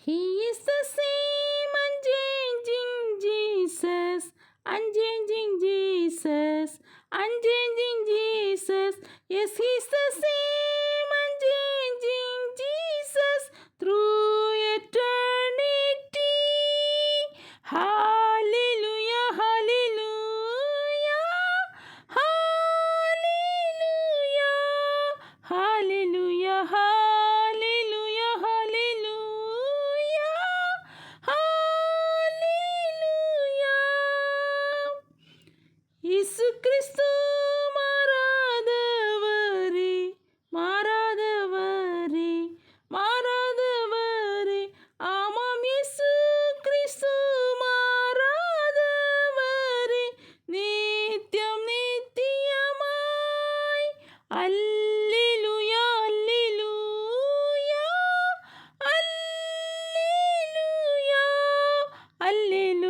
He is the same unchanging Jesus, unchanging Jesus, unchanging Jesus. Yes, He's the same unchanging Jesus through eternity. Hallelujah, hallelujah, hallelujah, hallelujah, hallelujah, hallelujah, hallelujah. இயேசு கிறிஸ்து மாறாதவரே, மாறாதவரே, மாறாதவரே. ஆமாம், இயேசு கிறிஸ்து மாறாதவரே, நித்தியம் நித்தியமாய். அல்லேலூயா, அல்லேலூயா, அல்லேலூயா, அல்லேலூயா.